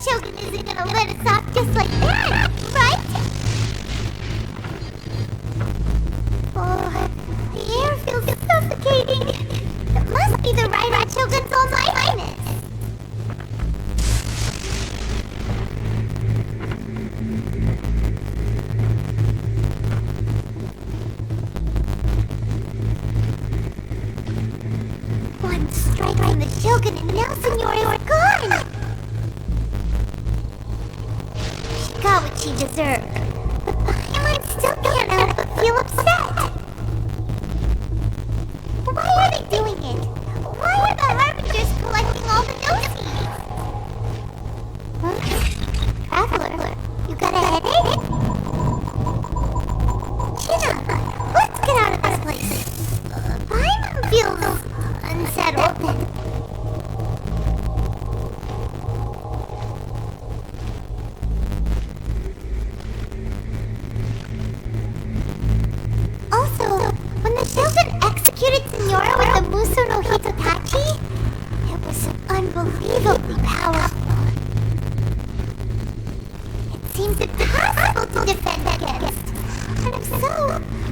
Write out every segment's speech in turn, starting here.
Shogun isn't gonna let us off just like that, right? Oh, the air feels suffocating. It must be the Raiden Shogun's own lightness. One strike from the Shogun and now Senora is gone! She got what she deserved. But the Highlands still can't help but feel upset. Why are they doing it? Why are the Harbingers collecting all the nosebleeds? Huh? Traveler, you got a headache? China, let's get out of this place. Paimon feels unsettled. Also, when the Shogun executed Senora with the Muso no Hitotachi, it was unbelievably powerful. It seems impossible to defend against. And if so,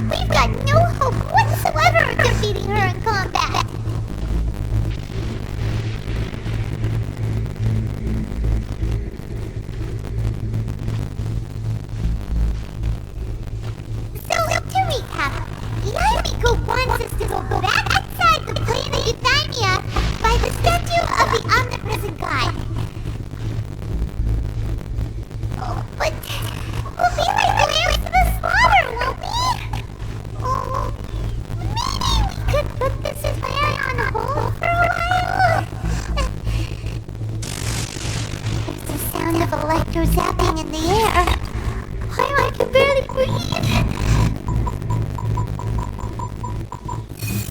we've got no hope whatsoever of defeating her in combat. So, to recap, Yae Miko wants us to go back inside the plane of Euthymia by the statue of the Omnipresent God. Oh, but we'll be like lambs to the slaughter, won't we? Oh, maybe we could put this affair on hold for a while? There's the sound of electro-zapping in the air. I can barely breathe.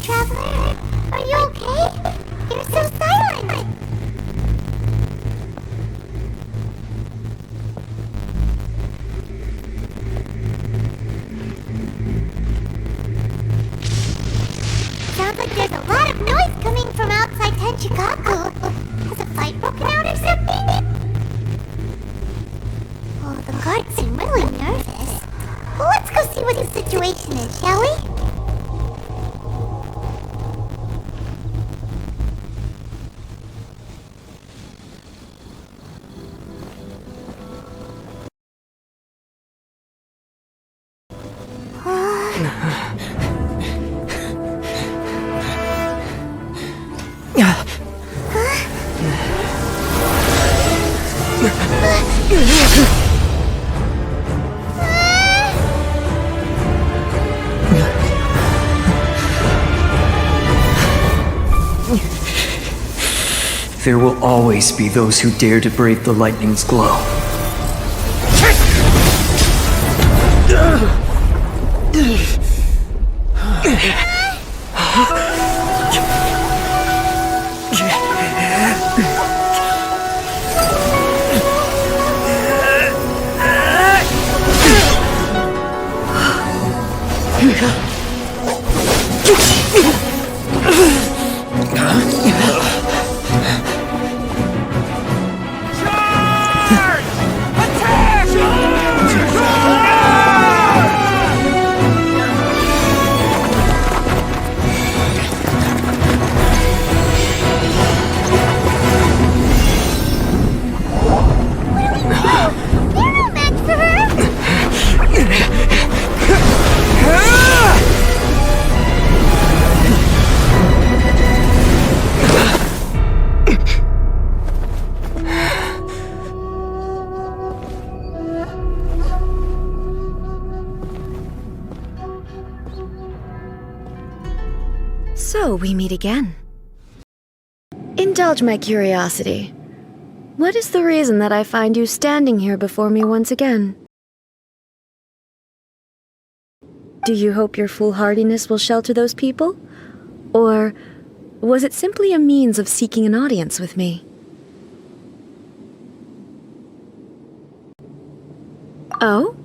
Traveler, are you okay? You're so silent. Sounds like there's a lot of noise coming from outside Tenchikaku. Has a fight broken out or something? Oh, the guards seem really nervous. Well, let's go see what the situation is, shall we? There will always be those who dare to brave the lightning's glow. So we meet again. Indulge my curiosity. What is the reason that I find you standing here before me once again? Do you hope your foolhardiness will shelter those people? Or was it simply a means of seeking an audience with me? Oh?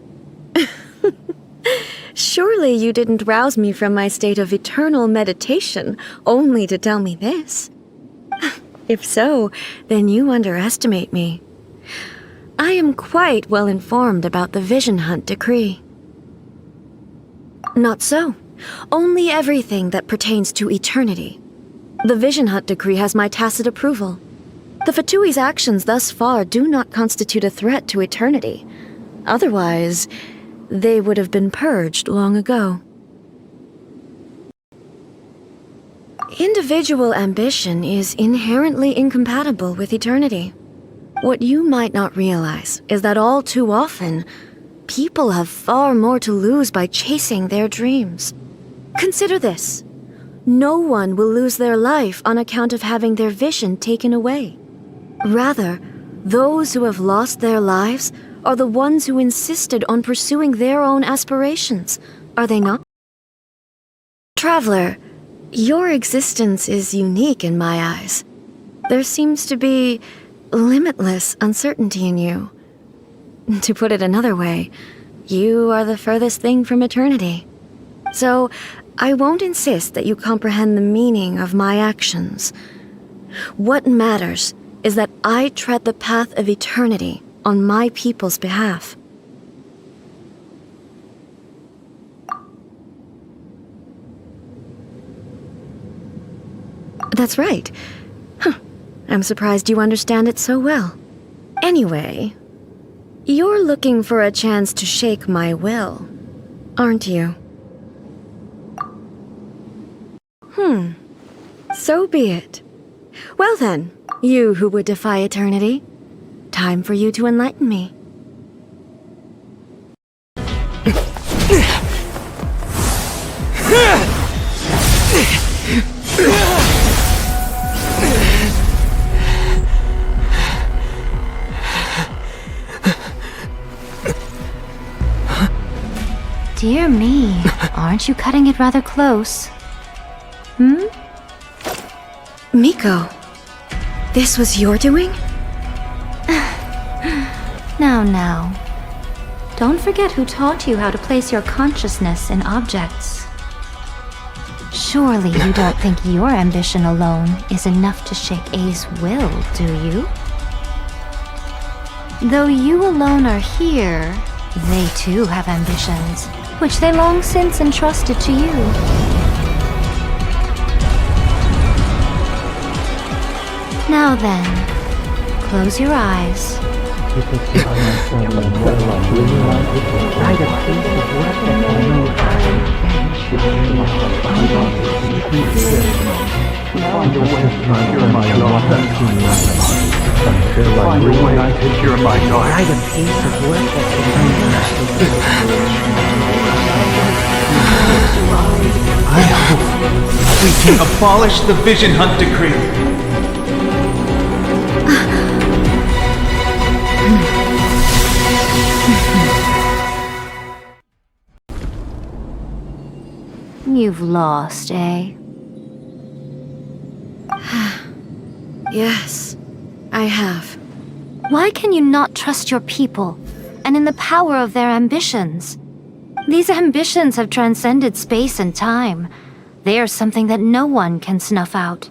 Surely you didn't rouse me from my state of eternal meditation only to tell me this. If so, then you underestimate me. I am quite well informed about the Vision Hunt decree. Not so. Only everything that pertains to eternity. The Vision Hunt decree has my tacit approval. The Fatui's actions thus far do not constitute a threat to eternity. Otherwise, they would have been purged long ago. Individual ambition is inherently incompatible with eternity. What you might not realize is that all too often, people have far more to lose by chasing their dreams. Consider this. No one will lose their life on account of having their vision taken away. Rather, those who have lost their lives are the ones who insisted on pursuing their own aspirations, are they not? Traveler, your existence is unique in my eyes. There seems to be limitless uncertainty in you. To put it another way, you are the furthest thing from eternity. So, I won't insist that you comprehend the meaning of my actions. What matters is that I tread the path of eternity on my people's behalf. That's right. I'm surprised you understand it so well. Anyway, you're looking for a chance to shake my will, aren't you? So be it. Well then, you who would defy eternity, time for you to enlighten me. Dear me, aren't you cutting it rather close? Miko, this was your doing? Now. Don't forget who taught you how to place your consciousness in objects. Surely you don't think your ambition alone is enough to shake A's will, do you? Though you alone are here, they too have ambitions, which they long since entrusted to you. Now then, close your eyes. I hope we can abolish the Vision Hunt decree. You've lost, eh? Yes, I have. Why can you not trust your people, and in the power of their ambitions? These ambitions have transcended space and time. They are something that no one can snuff out.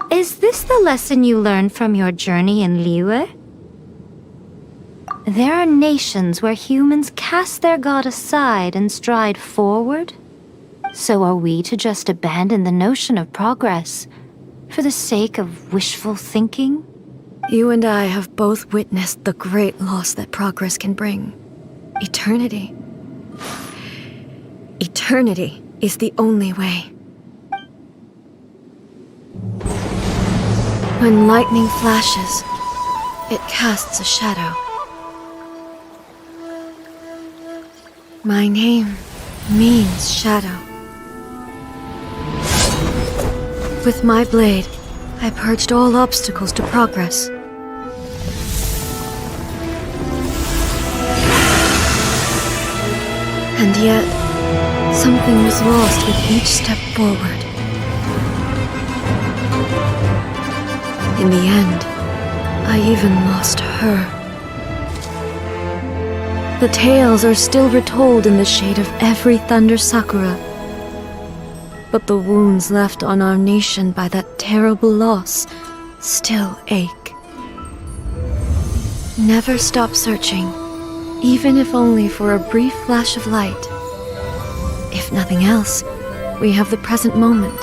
Is this the lesson you learned from your journey in Liyue? There are nations where humans cast their god aside and stride forward. So are we to just abandon the notion of progress for the sake of wishful thinking? You and I have both witnessed the great loss that progress can bring. Eternity. Eternity is the only way. When lightning flashes, it casts a shadow. My name means shadow. With my blade, I purged all obstacles to progress. And yet, something was lost with each step forward. In the end, I even lost her. The tales are still retold in the shade of every Thunder Sakura, but the wounds left on our nation by that terrible loss still ache. Never stop searching, even if only for a brief flash of light. If nothing else, we have the present moment.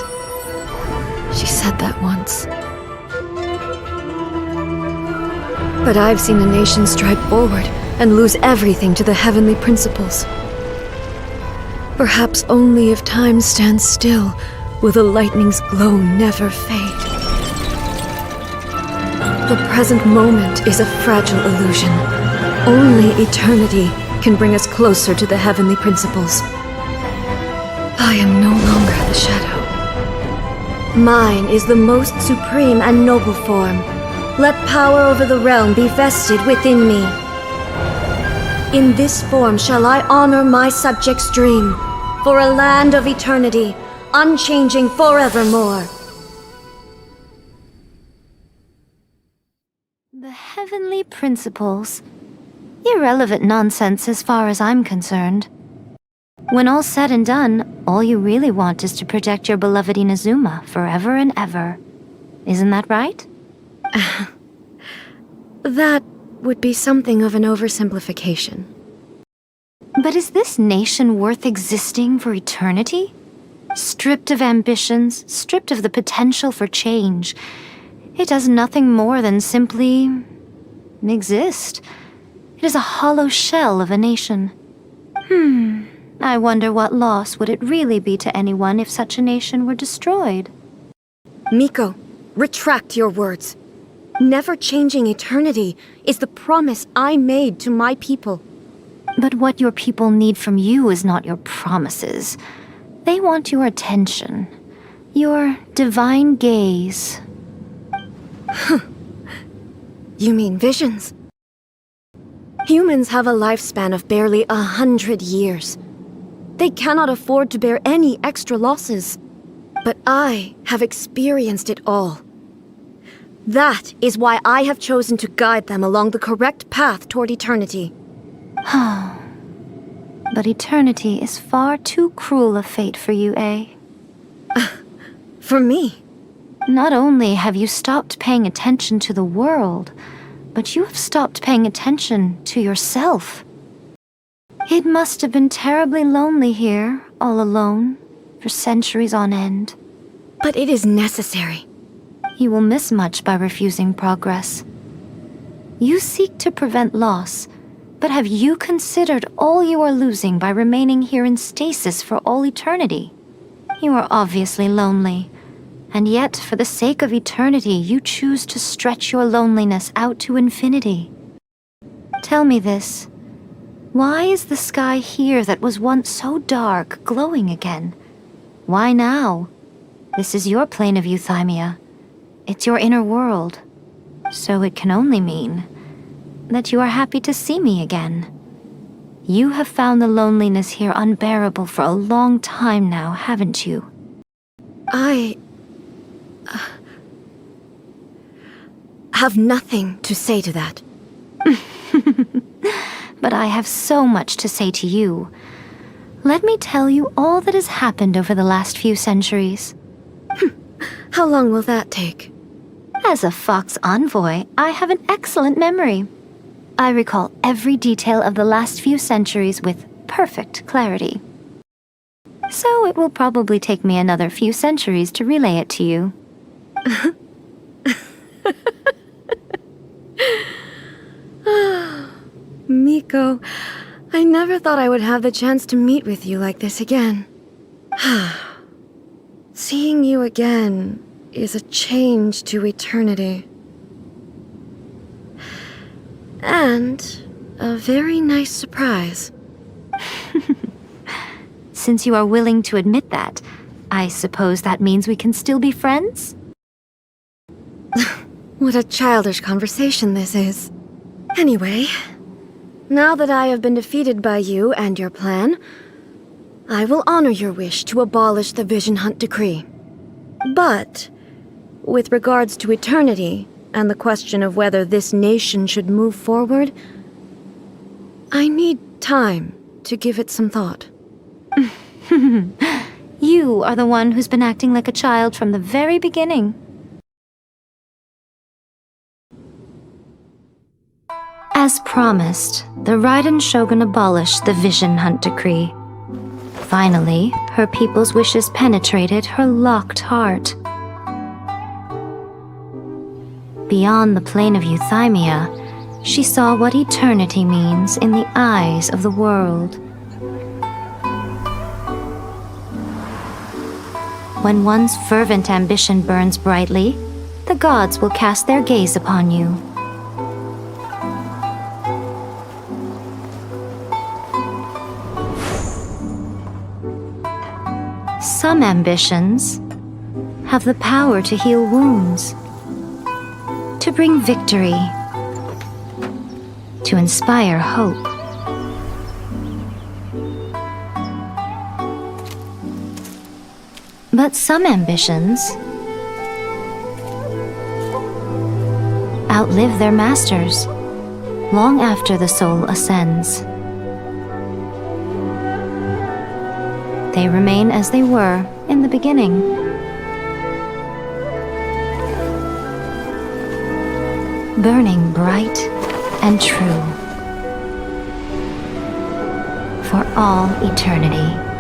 She said that once. But I've seen a nation stride forward and lose everything to the heavenly principles. Perhaps only if time stands still will the lightning's glow never fade. The present moment is a fragile illusion. Only eternity can bring us closer to the heavenly principles. I am no longer the shadow. Mine is the most supreme and noble form. Let power over the realm be vested within me. In this form shall I honor my subjects' dream, for a land of eternity, unchanging forevermore. The heavenly principles. Irrelevant nonsense as far as I'm concerned. When all's said and done, all you really want is to protect your beloved Inazuma forever and ever. Isn't that right? That would be something of an oversimplification. But is this nation worth existing for eternity? Stripped of ambitions, stripped of the potential for change, it does nothing more than simply exist. It is a hollow shell of a nation. I wonder what loss would it really be to anyone if such a nation were destroyed? Miko, retract your words. Never changing eternity is the promise I made to my people. But what your people need from you is not your promises. They want your attention. Your divine gaze. You mean visions? Humans have a lifespan of barely 100 years. They cannot afford to bear any extra losses. But I have experienced it all. That is why I have chosen to guide them along the correct path toward eternity. But eternity is far too cruel a fate for you, eh? For me? Not only have you stopped paying attention to the world, but you have stopped paying attention to yourself. It must have been terribly lonely here, all alone, for centuries on end. But it is necessary. You will miss much by refusing progress. You seek to prevent loss, but have you considered all you are losing by remaining here in stasis for all eternity? You are obviously lonely, and yet for the sake of eternity you choose to stretch your loneliness out to infinity. Tell me this. Why is the sky here that was once so dark glowing again? Why now? This is your plane of euthymia. It's your inner world. So it can only mean that you are happy to see me again. You have found the loneliness here unbearable for a long time now, haven't you? I have nothing to say to that. But I have so much to say to you. Let me tell you all that has happened over the last few centuries. How long will that take? As a Fox envoy, I have an excellent memory. I recall every detail of the last few centuries with perfect clarity. So it will probably take me another few centuries to relay it to you. Miko, I never thought I would have the chance to meet with you like this again. Seeing you again is a change to eternity. And a very nice surprise. Since you are willing to admit that, I suppose that means we can still be friends? What a childish conversation this is. Anyway, now that I have been defeated by you and your plan, I will honor your wish to abolish the Vision Hunt Decree. But, with regards to eternity, and the question of whether this nation should move forward, I need time to give it some thought. You you are the one who's been acting like a child from the very beginning. As promised, the Raiden Shogun abolished the Vision Hunt Decree. Finally, her people's wishes penetrated her locked heart. Beyond the plane of Euthymia, she saw what eternity means in the eyes of the world. When one's fervent ambition burns brightly, the gods will cast their gaze upon you. Some ambitions have the power to heal wounds, to bring victory, to inspire hope. But some ambitions outlive their masters long after the soul ascends. They remain as they were in the beginning. Burning bright and true for all eternity.